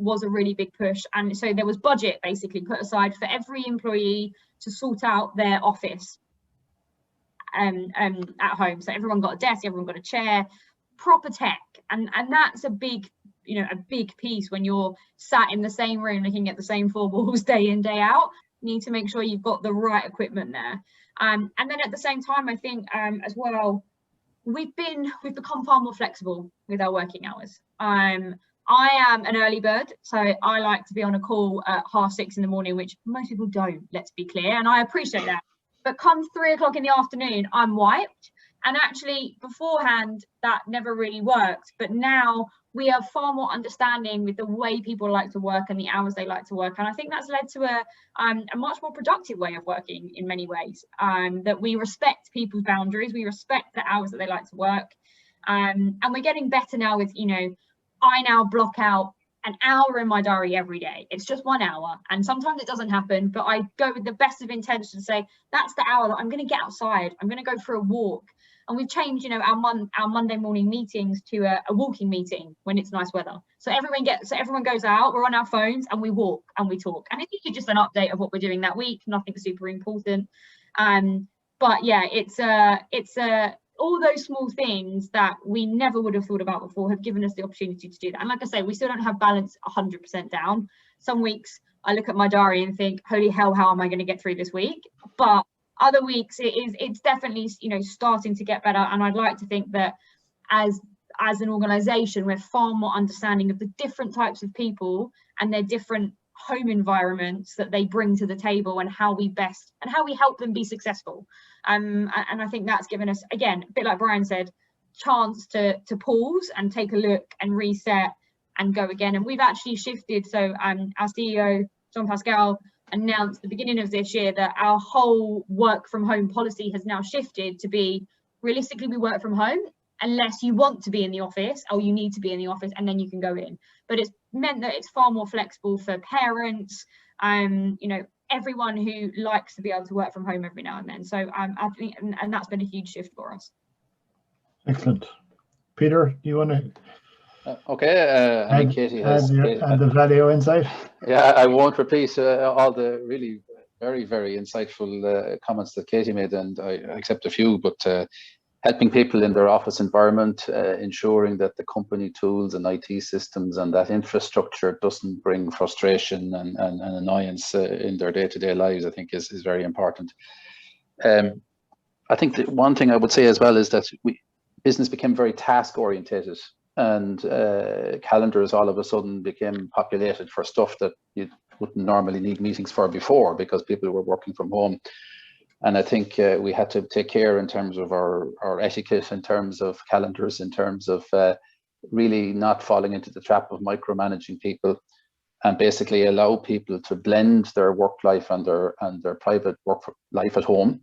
was a really big push. And so there was budget basically put aside for every employee to sort out their office at home. So everyone got a desk, everyone got a chair, proper tech, and that's a big, you know, a big piece when you're sat in the same room looking at the same four walls day in, day out. You need to make sure you've got the right equipment there. And then at the same time, I think as well, we've become far more flexible with our working hours. I am an early bird, so I like to be on a call at 6:30 in the morning, which most people don't, let's be clear, and I appreciate that. But come 3 o'clock in the afternoon, I'm wiped. And actually beforehand, that never really worked. But now we are far more understanding with the way people like to work and the hours they like to work. And I think that's led to a much more productive way of working in many ways, that we respect people's boundaries, we respect the hours that they like to work. And we're getting better now with, you know, I now block out an hour in my diary every day. It's just 1 hour, and sometimes it doesn't happen, but I go with the best of intentions to say that's the hour that I'm going to get outside, I'm going to go for a walk. And we've changed, you know, our Monday morning meetings to a walking meeting when it's nice weather. So everyone goes out, we're on our phones and we walk and we talk, and it's usually just an update of what we're doing that week, nothing super important. But yeah, it's all those small things that we never would have thought about before have given us the opportunity to do that. And like I say, we still don't have balance 100% down. Some weeks I look at my diary and think, holy hell, how am I going to get through this week? But other weeks it's definitely, you know, starting to get better. And I'd like to think that as an organisation, we're far more understanding of the different types of people and their different home environments that they bring to the table, and how we help them be successful. And I think that's given us, again, a bit like Brian said, chance to pause and take a look and reset and go again. And we've actually shifted. So our CEO Jean Pascal announced at the beginning of this year that our whole work from home policy has now shifted to be, realistically, we work from home unless you want to be in the office or you need to be in the office, and then you can go in. But it's meant that it's far more flexible for parents, you know, everyone who likes to be able to work from home every now and then. So I think, and that's been a huge shift for us. Excellent. Peter, do you want to? Okay, I think Katie has add the Valeo insight. Yeah, I won't repeat all the really very, very insightful comments that Katie made, and I accept a few, but helping people in their office environment, ensuring that the company tools and IT systems and that infrastructure doesn't bring frustration and annoyance in their day-to-day lives, I think is very important. I think that one thing I would say as well is that business became very task orientated, and calendars all of a sudden became populated for stuff that you wouldn't normally need meetings for before, because people were working from home. And I think we had to take care in terms of our etiquette, in terms of calendars, in terms of really not falling into the trap of micromanaging people. and basically allow people to blend their work life and their private work life at home,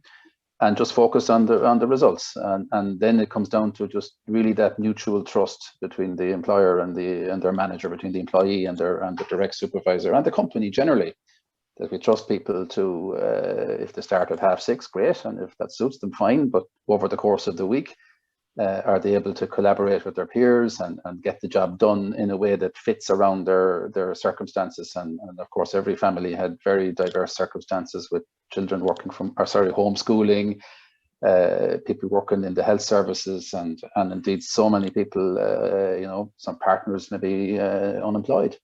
and just focus on the results. And then it comes down to just really that mutual trust between the employer and their manager, between the employee and the direct supervisor and the company generally. That we trust people to, if they start at 6:30, great, and if that suits them, fine. But over the course of the week, are they able to collaborate with their peers and get the job done in a way that fits around their circumstances? And of course, every family had very diverse circumstances, with children working homeschooling, people working in the health services, and indeed so many people, some partners maybe unemployed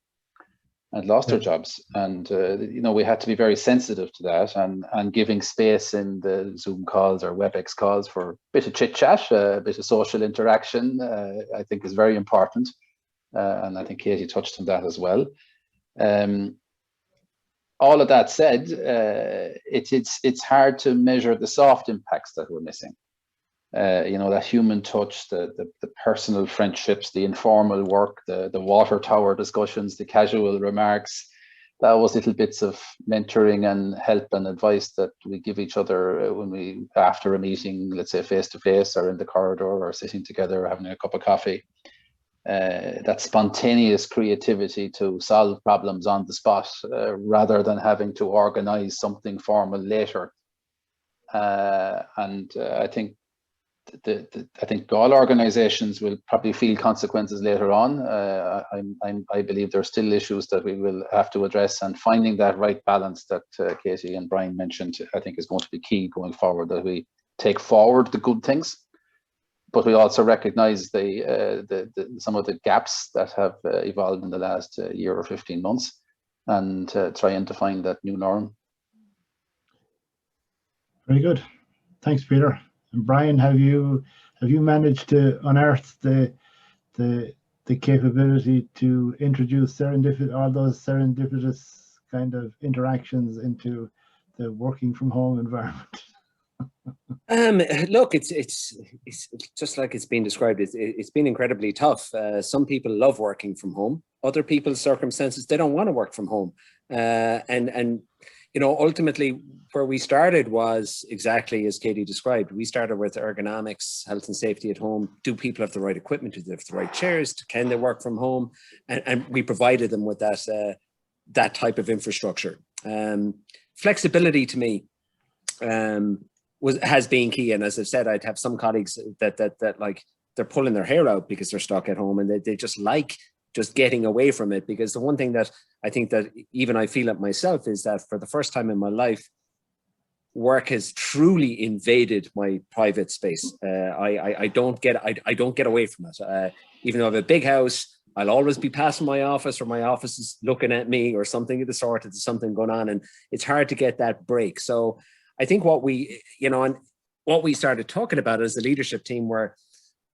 and lost their jobs. And we had to be very sensitive to that, and giving space in the Zoom calls or WebEx calls for a bit of chit chat, a bit of social interaction, I think is very important. And I think Katie touched on that as well. All of that said, it's hard to measure the soft impacts that we're missing. That human touch, the personal friendships, the informal work, the water tower discussions, the casual remarks, those little bits of mentoring and help and advice that we give each other when after a meeting, let's say face to face or in the corridor or sitting together or having a cup of coffee. That spontaneous creativity to solve problems on the spot, rather than having to organize something formal later. And I think all organizations will probably feel consequences later on. I believe there are still issues that we will have to address, and finding that right balance that Katie and Brian mentioned, I think is going to be key going forward, that we take forward the good things, but we also recognize some of the gaps that have evolved in the last year or 15 months, and try and define that new norm. Very good. Thanks, Peter. And Brian, have you managed to unearth the capability to introduce all those serendipitous kind of interactions into the working from home environment? Look, it's just like it's been described. It's been incredibly tough. Some people love working from home. Other people's circumstances, they don't want to work from home. And ultimately where we started was exactly as Katie described. We started with ergonomics, health and safety at home. Do people have the right equipment? Do they have the right chairs? Can they work from home? And we provided them with that type of infrastructure. Flexibility to me has been key. And as I've said, I'd have some colleagues that like they're pulling their hair out because they're stuck at home, and they just like just getting away from it. Because the one thing that I think that even I feel it myself is that for the first time in my life, work has truly invaded my private space. I don't get away from it. Even though I have a big house, I'll always be passing my office, or my office is looking at me, or something of the sort. There's something going on, and it's hard to get that break. So I think what we started talking about as a leadership team, we're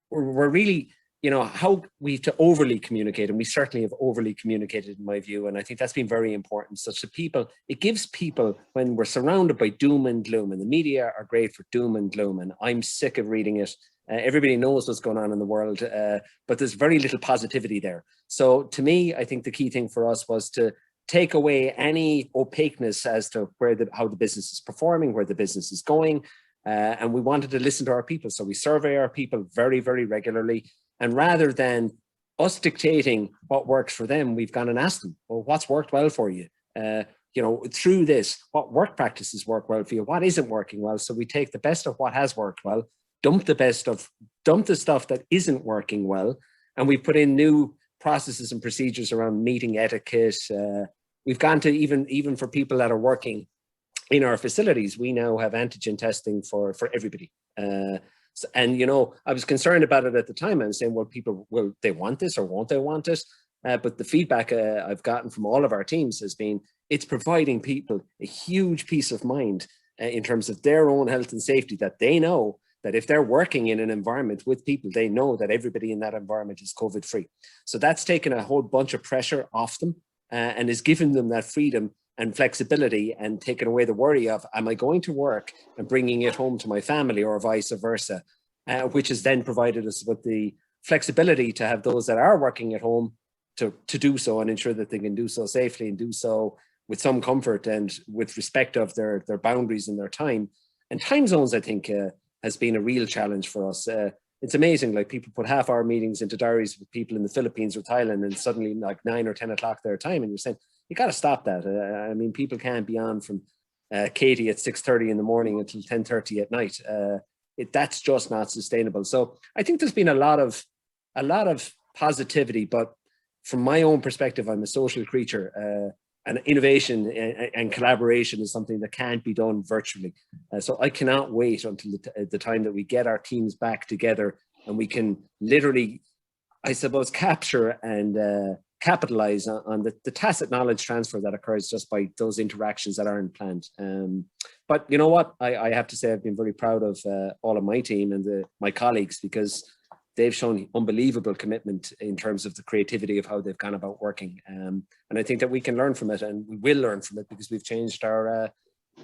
really, how we have to overly communicate, and we certainly have overly communicated in my view. And I think that's been very important, such that it gives people, when we're surrounded by doom and gloom, and the media are great for doom and gloom, and I'm sick of reading it. Everybody knows what's going on in the world, but there's very little positivity there. So to me, I think the key thing for us was to take away any opaqueness as to how the business is performing, where the business is going. And we wanted to listen to our people. So we survey our people very, very regularly. And rather than us dictating what works for them, we've gone and asked them, well, what's worked well for you? Through this, what work practices work well for you? What isn't working well? So we take the best of what has worked well, dump the stuff that isn't working well, and we put in new processes and procedures around meeting etiquette. We've gone to even for people that are working in our facilities, we now have antigen testing for everybody. I was concerned about it at the time. I was saying, well, people, will they want this or won't they want it? But the feedback I've gotten from all of our teams has been, it's providing people a huge peace of mind in terms of their own health and safety, that they know that if they're working in an environment with people, they know that everybody in that environment is COVID-free. So that's taken a whole bunch of pressure off them and is giving them that freedom and flexibility, and taking away the worry of, am I going to work and bringing it home to my family, or vice versa, which has then provided us with the flexibility to have those that are working at home to do so and ensure that they can do so safely and do so with some comfort and with respect of their boundaries and their time. And time zones, I think, has been a real challenge for us. It's amazing, like people put half-hour meetings into diaries with people in the Philippines or Thailand, and suddenly like 9 or 10 o'clock their time, and you're saying, you got to stop that. I mean, people can't be on from Katie at 6:30 in the morning until 10:30 at night. That's just not sustainable. So I think there's been a lot of positivity, but from my own perspective, I'm a social creature, and innovation and collaboration is something that can't be done virtually. So I cannot wait until the time that we get our teams back together and we can literally, I suppose, capture and capitalize on the tacit knowledge transfer that occurs just by those interactions that aren't planned. But you know what? I have to say I've been very proud of all of my team and my colleagues, because they've shown unbelievable commitment in terms of the creativity of how they've gone about working. And I think that we can learn from it, and we will learn from it, because we've changed our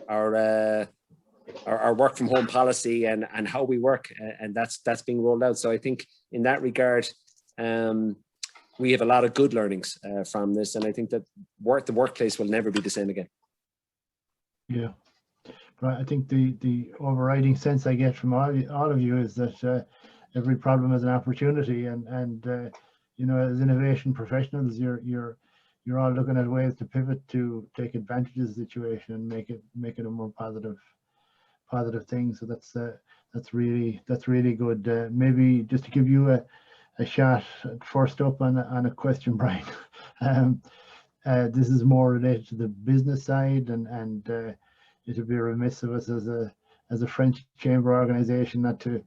work from home policy and how we work, and that's being rolled out. So I think in that regard, we have a lot of good learnings from this, and I think that the workplace will never be the same again. Yeah, but I think the overriding sense I get from all of you is that every problem is an opportunity, and you know, as innovation professionals, you're all looking at ways to pivot to take advantage of the situation and make it a more positive thing. So that's really good. Maybe just to give you a shot first up on a question, Brian. This is more related to the business side, and it would be remiss of us as a French chamber organization not to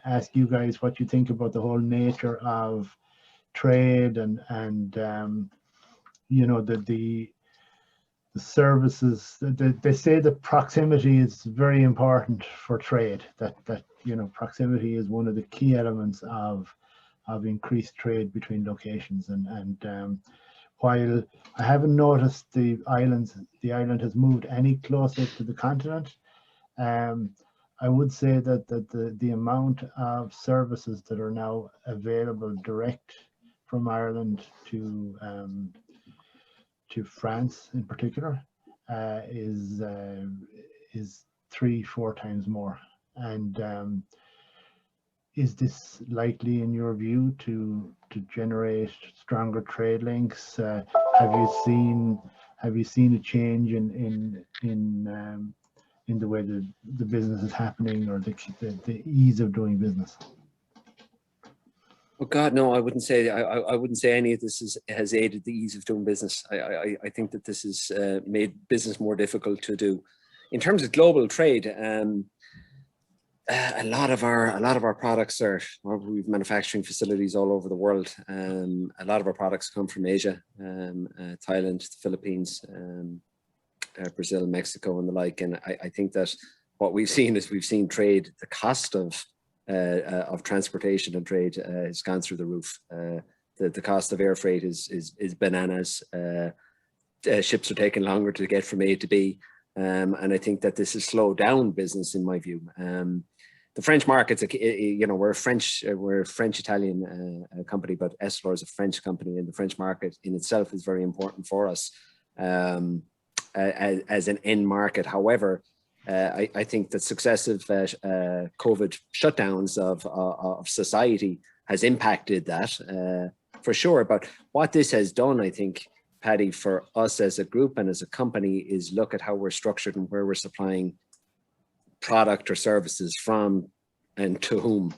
ask you guys what you think about the whole nature of trade and you know, the services. They say that proximity is very important for trade, that you know, proximity is one of the key elements of increased trade between locations, and while I haven't noticed the island has moved any closer to the continent, I would say that the amount of services that are now available direct from Ireland to France in particular is 3-4 times more. And is this likely, in your view, to generate stronger trade links? Have you seen a change in the way the business is happening, or the ease of doing business? Oh God, no! I wouldn't say any of this has aided the ease of doing business. I think that this has made business more difficult to do. In terms of global trade, a lot of our products we've manufacturing facilities all over the world. A lot of our products come from Asia, Thailand, the Philippines, Brazil, Mexico, and the like. And I think that what we've seen trade, the cost of transportation and trade has gone through the roof. The cost of air freight is bananas. Ships are taking longer to get from A to B, and I think that this has slowed down business, in my view. The French markets, you know, we're a French-Italian company, but Essilor is a French company, and the French market in itself is very important for us as an end market. However, I think that successive COVID shutdowns of society has impacted that for sure. But what this has done, I think, Paddy, for us as a group and as a company, is look at how we're structured and where we're supplying product or services from and to whom,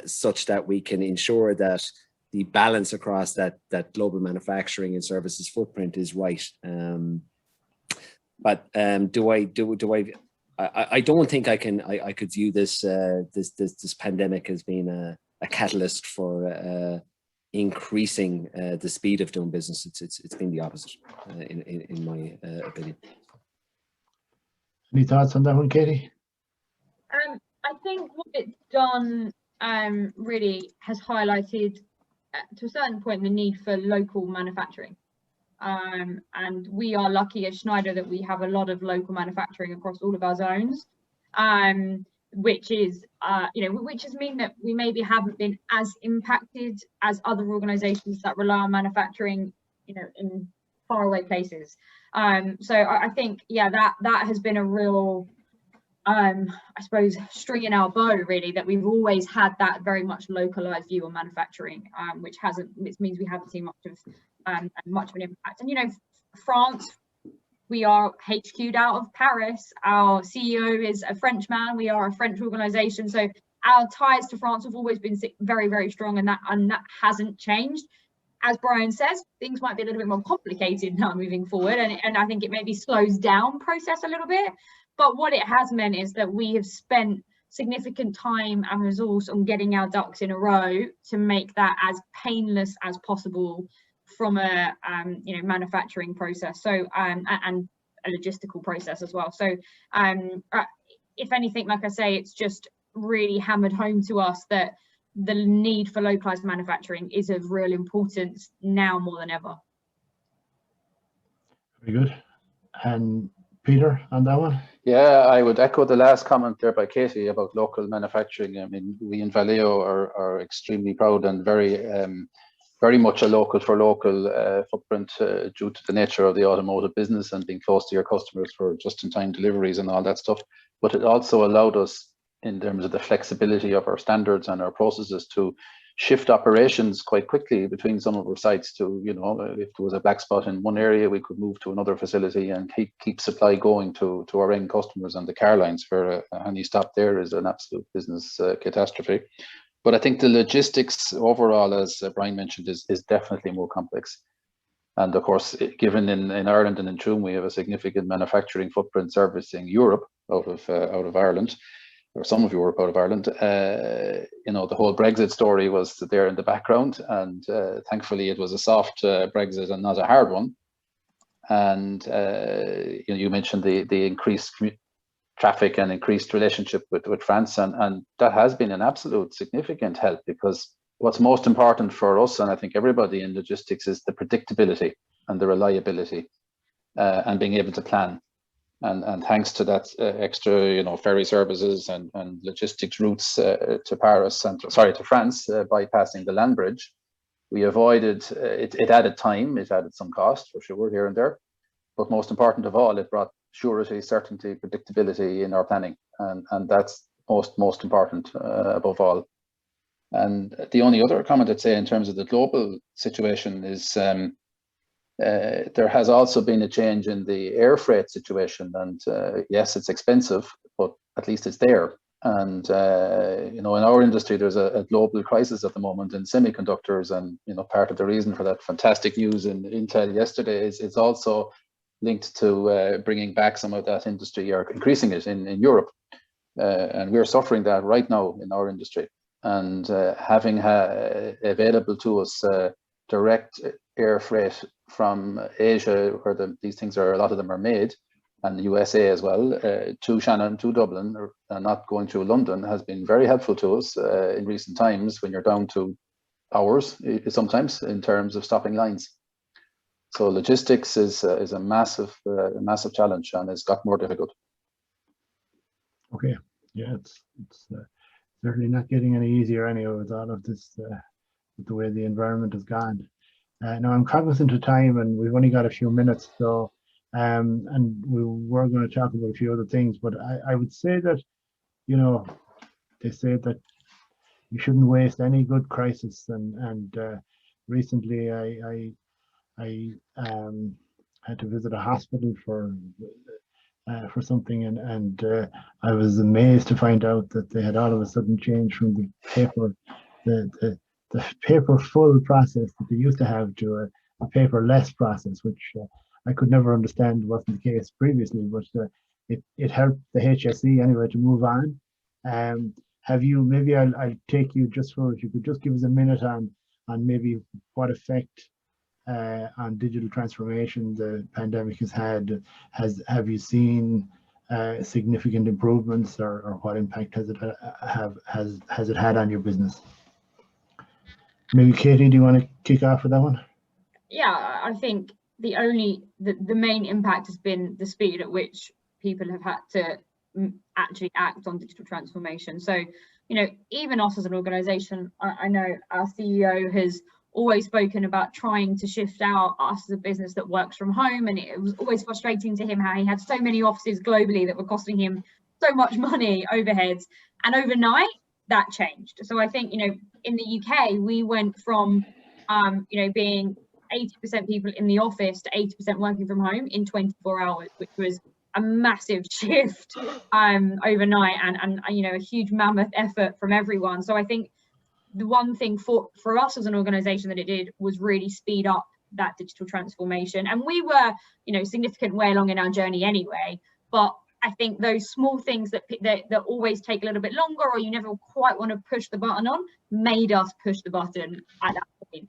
such that we can ensure that the balance across that global manufacturing and services footprint is right. But I don't think I could view this pandemic as being a catalyst for increasing the speed of doing business. It's been the opposite, in my opinion. Any thoughts on that one, Katie? I think what it's done really has highlighted to a certain point the need for local manufacturing. And we are lucky at Schneider that we have a lot of local manufacturing across all of our zones. which is which has mean that we maybe haven't been as impacted as other organizations that rely on manufacturing, in faraway places. So I think, yeah, that has been a real, I suppose, string in our bow, really, that we've always had that very much localized view on manufacturing, which means we haven't seen much of an impact. And France, we are HQ'd out of Paris. Our CEO is a Frenchman. We are a French organization, so our ties to France have always been very, very strong, and that hasn't changed. As Brian says, things might be a little bit more complicated now moving forward, and I think it maybe slows down process a little bit. But what it has meant is that we have spent significant time and resource on getting our ducks in a row to make that as painless as possible from a manufacturing process, so and a logistical process as well. So if anything, like I say, it's just really hammered home to us that the need for localized manufacturing is of real importance now more than ever. Very good. And Peter, on that one? Yeah, I would echo the last comment there by Katie about local manufacturing. I mean, we in Valeo are extremely proud and very much a local for local footprint due to the nature of the automotive business and being close to your customers for just-in-time deliveries and all that stuff. But it also allowed us, in terms of the flexibility of our standards and our processes, to shift operations quite quickly between some of our sites to, if there was a black spot in one area, we could move to another facility and keep supply going to our end customers. And the car lines, where any stop there is an absolute business catastrophe. But I think the logistics overall, as Brian mentioned, is definitely more complex. And of course, given in Ireland and in Tuam, we have a significant manufacturing footprint servicing Europe out of Ireland, or some of Europe out of Ireland. The whole Brexit story was there in the background, and thankfully it was a soft Brexit and not a hard one. And you mentioned the increased traffic and increased relationship with France, and that has been an absolute significant help, because what's most important for us, and I think everybody in logistics, is the predictability and the reliability and being able to plan. And thanks to that extra, ferry services and logistics routes to France, bypassing the land bridge, we avoided, it added time, it added some cost for sure here and there, but most important of all, it brought surety, certainty, predictability in our planning, and that's most important above all. And the only other comment I'd say in terms of the global situation is there has also been a change in the air freight situation, and yes, it's expensive, but at least it's there. And in our industry, there's a global crisis at the moment in semiconductors, and part of the reason for that fantastic news in Intel yesterday is it's also linked to bringing back some of that industry, or increasing it in Europe. And we're suffering that right now in our industry. And having available to us direct air freight from Asia, where these things a lot of them are made, and the USA as well, to Shannon, to Dublin, and not going through London, has been very helpful to us in recent times, when you're down to hours sometimes in terms of stopping lines. So logistics is a massive challenge, and it's got more difficult. Okay, yeah, it's certainly not getting any easier anyway with all of this, with the way the environment has gone. Now I'm cognizant of time, and we've only got a few minutes, so and we were going to talk about a few other things, but I would say that, they say that you shouldn't waste any good crisis, and recently I had to visit a hospital for something, and I was amazed to find out that they had all of a sudden changed from the paper full process that they used to have to a paperless process, which I could never understand wasn't the case previously, but it helped the HSE anyway to move on. Have you, maybe I'll take you just for, if you could just give us a minute on maybe what effect on digital transformation the pandemic has had. Have you seen significant improvements, or what impact has it had on your business? Maybe Katie, do you want to kick off with that one? Yeah, I think the main impact has been the speed at which people have had to actually act on digital transformation. So, you know, even us as an organization, I know our CEO has always spoken about trying to shift out us as a business that works from home, and it was always frustrating to him how he had so many offices globally that were costing him so much money, overheads, and overnight that changed. So I think, you know, in the UK we went from you know, being 80% people in the office to 80% working from home in 24 hours, which was a massive shift overnight, and you know, a huge mammoth effort from everyone. So I think the one thing for us as an organization that it did was really speed up that digital transformation. And we were, you know, significant way along in our journey anyway, but I think those small things that always take a little bit longer, or you never quite want to push the button on, made us push the button at that point.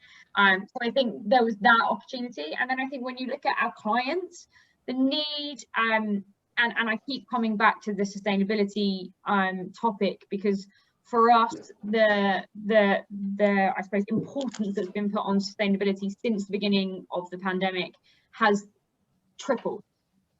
So I think there was that opportunity. And then I think when you look at our clients, the need, and I keep coming back to the sustainability topic, because for us, the I suppose importance that's been put on sustainability since the beginning of the pandemic has tripled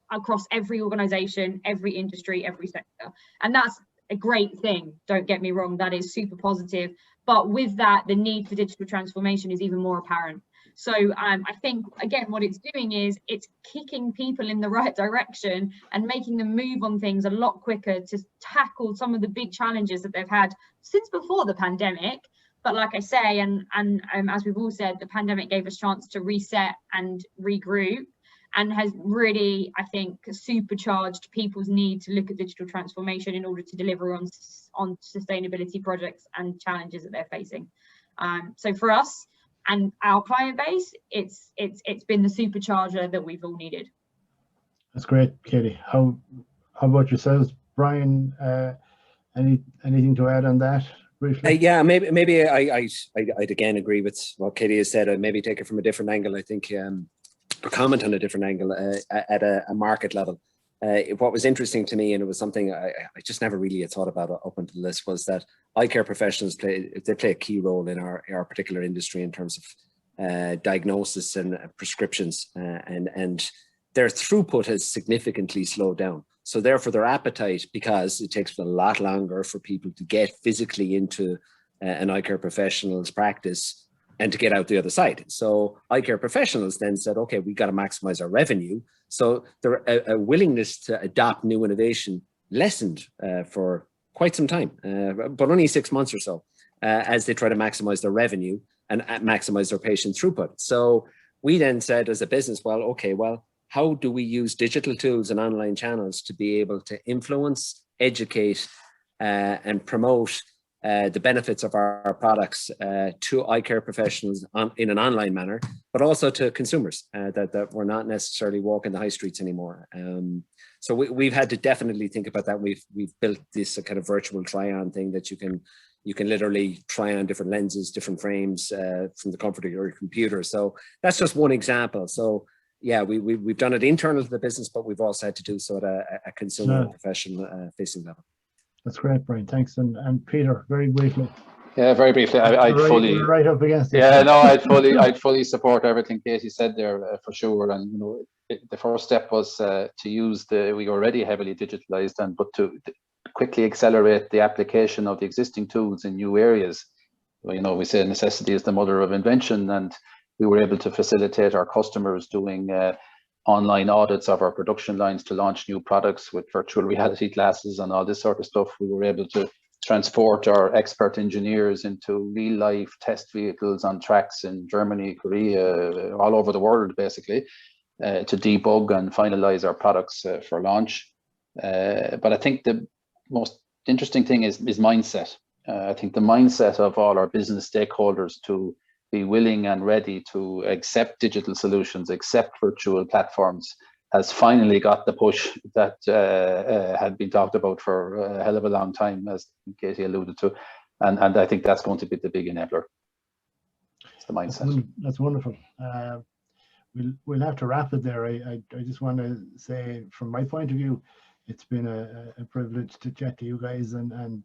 across every organization, every industry, every sector. And that's a great thing, don't get me wrong, that is super positive. But with that, the need for digital transformation is even more apparent. So I think, again, what it's doing is it's kicking people in the right direction and making them move on things a lot quicker to tackle some of the big challenges that they've had since before the pandemic. But like I say, and as we've all said, the pandemic gave us a chance to reset and regroup, and has really, I think, supercharged people's need to look at digital transformation in order to deliver on sustainability projects and challenges that they're facing. So for us and our client base, it's been the supercharger that we've all needed. That's great, Katie. How about yourselves, Brian? Anything to add on that briefly? Yeah, maybe I'd again agree with what Katie has said. I'd maybe take it from a different angle. I think. Or comment on a different angle at a market level. What was interesting to me, and it was something I just never really had thought about up until this, was that eye care professionals play a key role in our particular industry in terms of diagnosis and prescriptions, and their throughput has significantly slowed down. So therefore their appetite, because it takes a lot longer for people to get physically into an eye care professional's practice and to get out the other side. So eye care professionals then said, okay, we got to maximize our revenue. So a willingness to adopt new innovation lessened for quite some time, but only 6 months or so, as they try to maximize their revenue and maximize their patient throughput. So we then said as a business, well, okay, well, how do we use digital tools and online channels to be able to influence, educate, and promote the benefits of our products to eye care professionals in an online manner, but also to consumers that we're not necessarily walking the high streets anymore. So we've had to definitely think about that. We've built this kind of virtual try-on thing that you can literally try on different lenses, different frames from the comfort of your computer. So that's just one example. So yeah, we've done it internal to the business, but we've also had to do so at a consumer professional facing level. That's great, Brian. Thanks. And Peter, very briefly. Yeah, very briefly. I'd fully right up against it. Yeah, no, I'd fully support everything Katie said there for sure. And you know, the first step was to use we were already heavily digitalized, but to quickly accelerate the application of the existing tools in new areas. Well, you know, we say necessity is the mother of invention, and we were able to facilitate our customers doing online audits of our production lines to launch new products with virtual reality glasses and all this sort of stuff. We were able to transport our expert engineers into real life test vehicles on tracks in Germany, Korea, all over the world, basically, to debug and finalize our products for launch. But I think the most interesting thing is mindset. I think the mindset of all our business stakeholders to be willing and ready to accept digital solutions, accept virtual platforms, has finally got the push that had been talked about for a hell of a long time, as Katie alluded to. And I think that's going to be the big enabler. It's the mindset. That's wonderful. We'll have to wrap it there. I just want to say, from my point of view, it's been a privilege to chat to you guys, and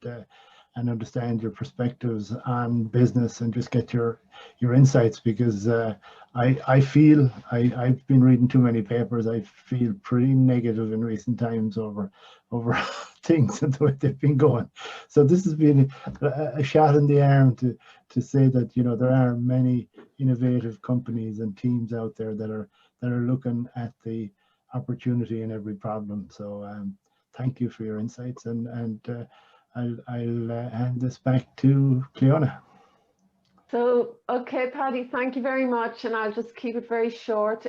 understand your perspectives on business and just get your insights, because I've been reading too many papers. I feel pretty negative in recent times over things and the way they've been going. So this has been a shot in the arm to say that, you know, there are many innovative companies and teams out there that are looking at the opportunity in every problem. So thank you for your insights, and I'll hand this back to Cleona. So, okay, Paddy, thank you very much, and I'll just keep it very short.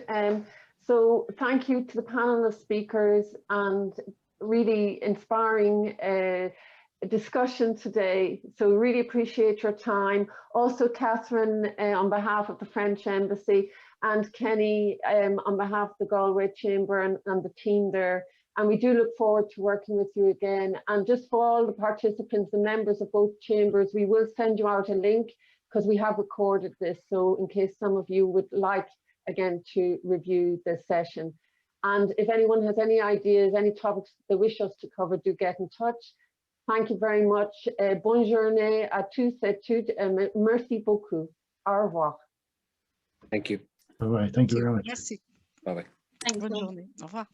So thank you to the panel of speakers, and really inspiring discussion today. So really appreciate your time. Also, Catherine, on behalf of the French Embassy, and Kenny, on behalf of the Galway Chamber and the team there. And we do look forward to working with you again. And just for all the participants and members of both chambers, we will send you out a link, because we have recorded this. So in case some of you would like, again, to review this session. And if anyone has any ideas, any topics they wish us to cover, do get in touch. Thank you very much. Bonne journée à tous et toutes. Merci beaucoup. Au revoir. Thank you. Bye-bye. Thank you very much. Merci. Bye-bye. Thanks. Bonne journée. Au revoir.